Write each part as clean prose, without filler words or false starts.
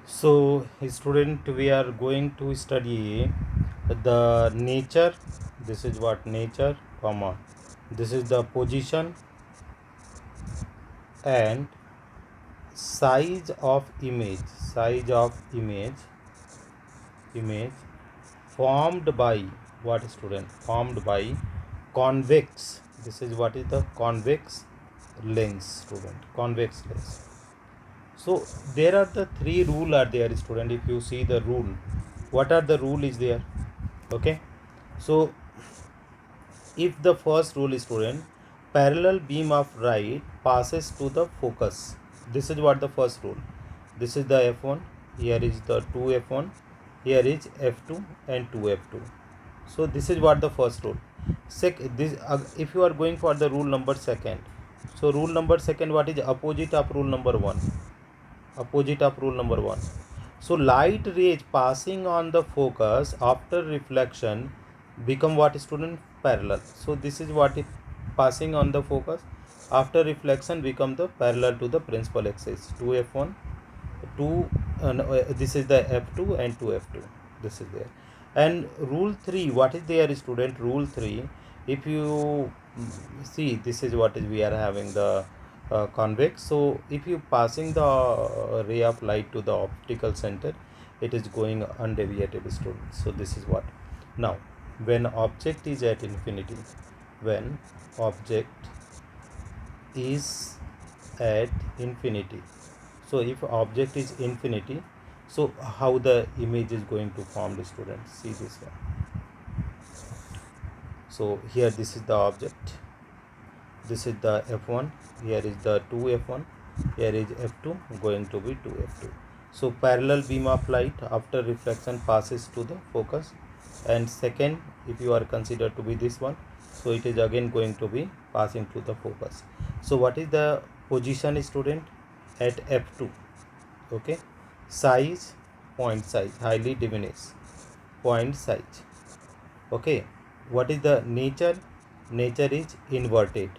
So, student, we are going to study the nature. This is what nature, comma. This is the position and size of image. Size of image formed by what student? Formed by convex. This is what is the convex lens, student. Convex lens. So there are the three rule are there, student. If you see the rule, what are the rule is there? Okay. So if the first rule is, student, parallel beam of light passes to the focus. This is what the first rule. This is the f1. Here is the 2f1. Here is f2 and 2f2. So this is what the first rule. If you are going for the rule number second, so rule number second, what is opposite of rule number one? Opposite of rule number one. So light rays passing on the focus after reflection become what, student? Parallel. So this is what is passing on the focus after reflection become the parallel to the principal axis. 2f1, 2 this is the f2 and 2f2. This is there. And rule 3, what is there, student? Rule 3, if you see, this is what is we are having the convex. So if you passing the ray of light to the optical center, it is going undeviated, student. So this is what. Now when object is at infinity, when object is at infinity, so if object is infinity, so how the image is going to form, the student? See this one. So here this is the object, this is the f1, here is the 2f1, here is f2, going to be 2f2. So parallel beam of light after reflection passes to the focus, and second, if you are considered to be this one, so it is again going to be passing to the focus. So what is the position, student? At f2. Okay. Size, point size, highly diminished point size. Okay. What is the nature? Nature is inverted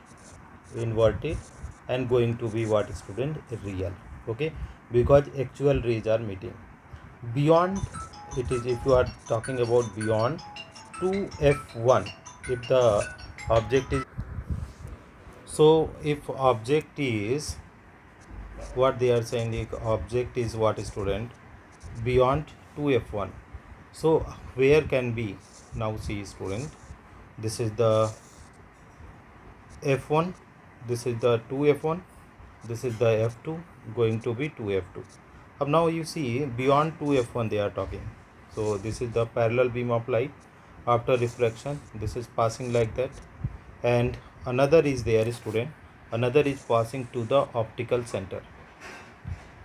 and going to be what, student? Real. Okay, because actual rays are meeting. Beyond, it is, if you are talking about beyond 2f1, if the object is, so if object is, what they are saying, the object is what, student? Beyond 2f1. So where can be? Now see, student, this is the f1, this is the 2f1, this is the f2, going to be 2f2. Now you see, beyond 2f1 they are talking. So this is the parallel beam of light after reflection, this is passing like that, and another is there, student. Another is passing to the optical center.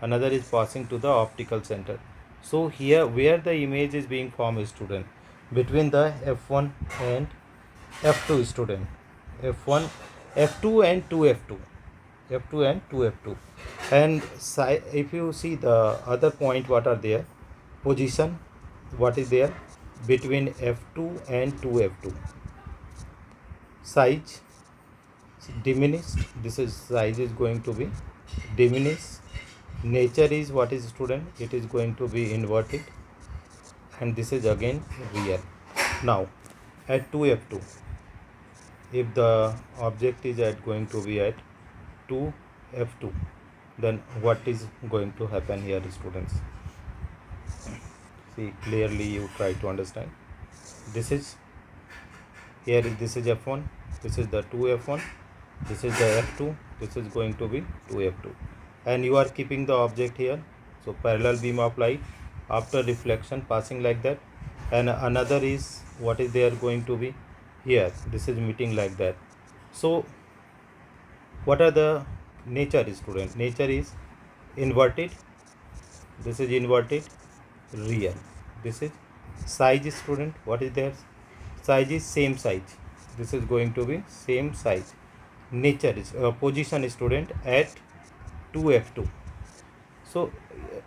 Another is passing to the optical center. So here where the image is being formed, student? Between the f1 and f2, student. f1, f2 and 2f2. f2 and 2f2. And if you see the other point, what are there? Position, what is there? Between f2 and 2f2. Size, diminished. This is size is going to be diminished. Nature is what is, student? It is going to be inverted, and this is again real. Now at 2f2, if the object is at going to be at 2f2, then what is going to happen here, students? See clearly, you try to understand. This is, here is, this is f1, this is the 2f1, this is the f2, this is going to be 2f2, and you are keeping the object here. So parallel beam of light after reflection passing like that, and another is, what is there going to be here? This is meeting like that. So what are the nature, student? Nature is inverted, this is inverted, real. This is size, student. What is there? Size is same size, this is going to be same size. Nature is position, student, at 2f2. So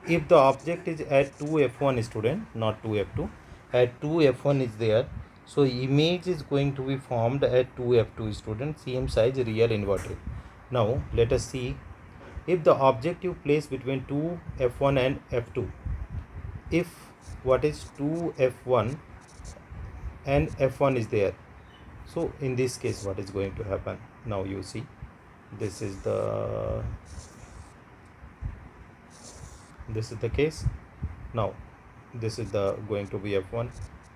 if the object is at 2f1, student, not 2f2, at 2f1 is there, so image is going to be formed at 2f2, student, same size, real, inverted. Now let us see, if the object you place between 2f1 and f2, if what is 2f1 and f1 is there, so in this case what is going to happen? Now you see, this is the case. Now this is the going to be f1,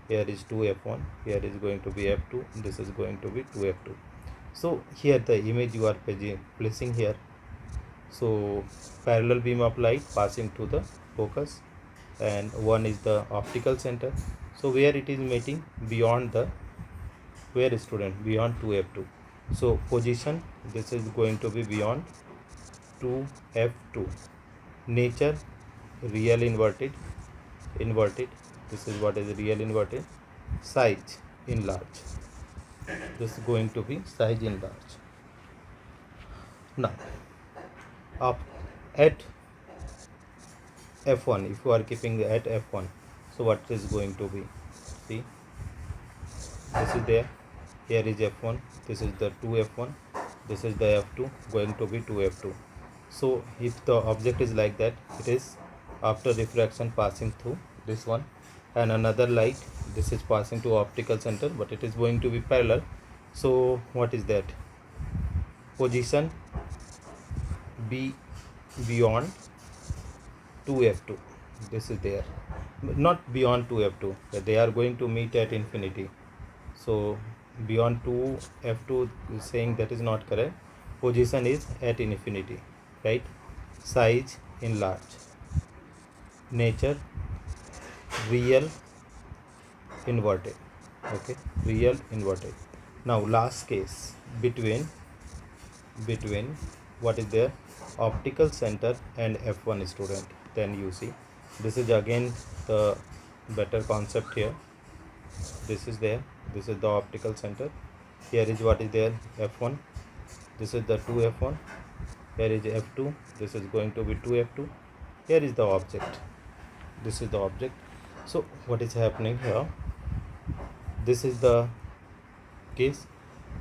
here is 2f1, here is going to be f2, this is going to be 2f2. So here the image you are placing here. So parallel beam of light passing to the focus, and one is the optical center. So where it is meeting? Beyond the, where student? Beyond 2f2. So position, this is going to be beyond 2f2. Nature, real inverted, this is what is real inverted. Size, enlarge, this is going to be size enlarge. Now up at f1, if you are keeping at f1, so what is going to be? See, this is there, here is f1, this is the 2f1, this is the f2, going to be 2f2. So if the object is like that, it is after refraction passing through this one, and another light, this is passing to optical center, but it is going to be parallel. So what is that? Position be beyond 2f2, this is there, not beyond 2f2, they are going to meet at infinity. So beyond 2f2 is saying that is not correct. Position is at infinity, right? Size enlarge. Nature real inverted. Okay, real inverted. Now last case, between what is there? Optical center and f1 student. Then you see, this is again the better concept here. This is there, this is the optical center, here is what is there? f1, this is the 2f1, here is f2, this is going to be 2f2, here is the object, this is the object. So what is happening here? This is the case,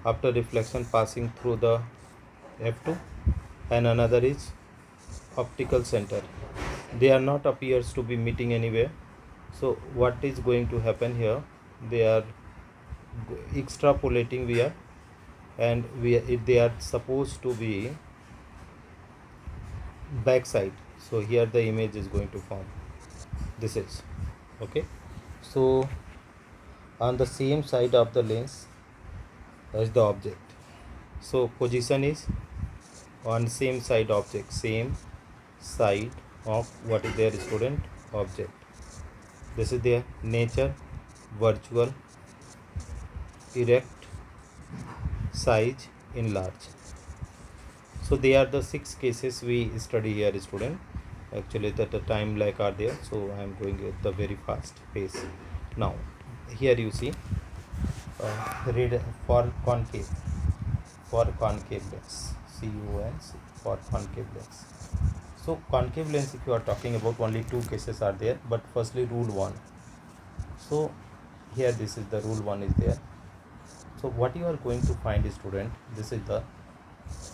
after reflection passing through the f2, and another is optical center, they are not appears to be meeting anywhere. So what is going to happen here? They are extrapolating we are, and if they are supposed to be backside, so here the image is going to form, this is okay. So on the same side of the lens as the object, so position is on same side object, same side of what is there student? Object. This is their nature virtual erect size enlarge. So they are the 6 cases we study here student. Actually that the time like are there, so I am going at the very fast pace. Now here you see, read for concave lens, CONC, for concave lens. So concave lens, if you are talking about, only 2 cases are there, but firstly rule 1. So here this is the rule 1 is there. So what you are going to find student, this is the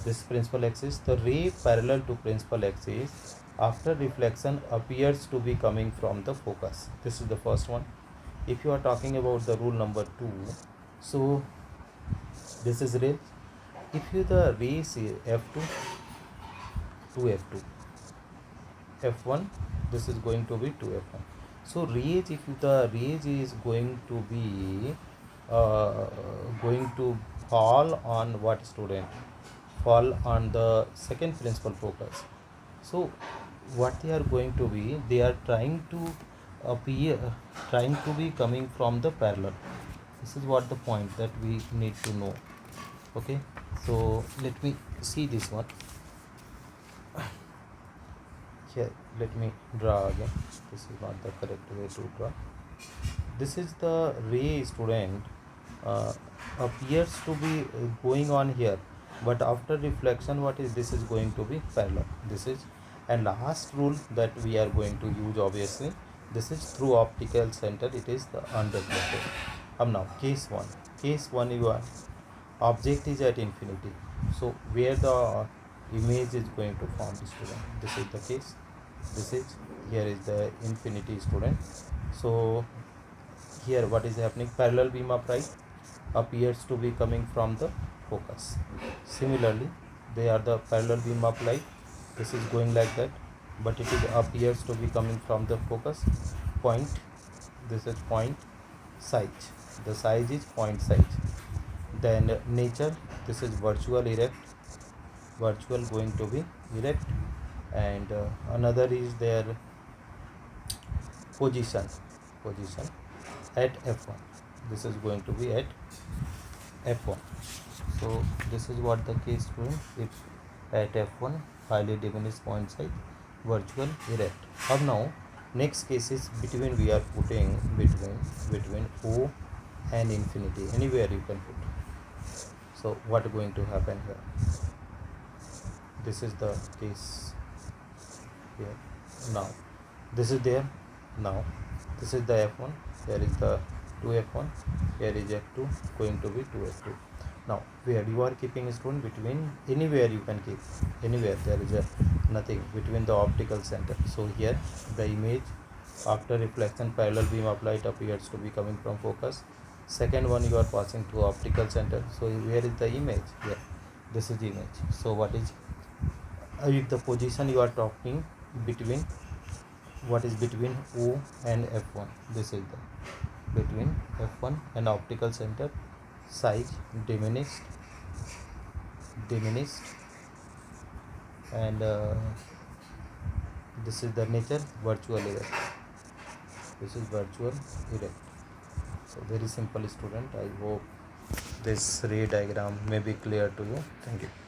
this principal axis, the ray parallel to principal axis after reflection appears to be coming from the focus. This is the first one. If you are talking about the rule number 2, so this is ray, if you the ray say f2 to f2, f1, this is going to be 2f1. So rays, if the rays is going to be going to fall on what student? Fall on the second principal focus. So what they are going to be, they are trying to appear, trying to be coming from the parallel. This is what the point that we need to know. Okay, so let me see this one here. Let me draw again, this is not the correct way to draw. This is the ray student, appears to be going on here, but after reflection what is, this is going to be parallel, this is. And last rule that we are going to use, obviously this is through optical center, it is the unreflected. Now case 1, you are object is at infinity, so where the image is going to form, student, this is the case. This is, here is the infinity, student. So here what is happening, parallel beam upright appears to be coming from the focus. Similarly, they are the parallel beam upright, this is going like that, but it is appears to be coming from the focus point. This is point size, the size is point size. Then nature, this is virtual erect, virtual going to be erect. And another is their position, position at f1, this is going to be at f1. So this is what the case will, if at f1 highly diminished point size, virtual erect. Now next case is between, we are putting between O and infinity, anywhere you can put. So what is going to happen here, this is the case here. Now this is there, now this is the f1, here is the 2f1, here is f2 going to be 2f2. Now where you are keeping stone, between, anywhere you can keep, anywhere there is a nothing between the optical center. So here the image after reflection, parallel beam of light appears to be coming from focus. Second one, you are passing to optical center. So where is the image? Here, this is the image. So what is, if the position you are talking between, what is between O and f1, this is the between f1 and optical center, size diminished, and this is the nature, virtual erect, this is virtual erect. So very simple, student. I hope this ray diagram may be clear to you. Thank you.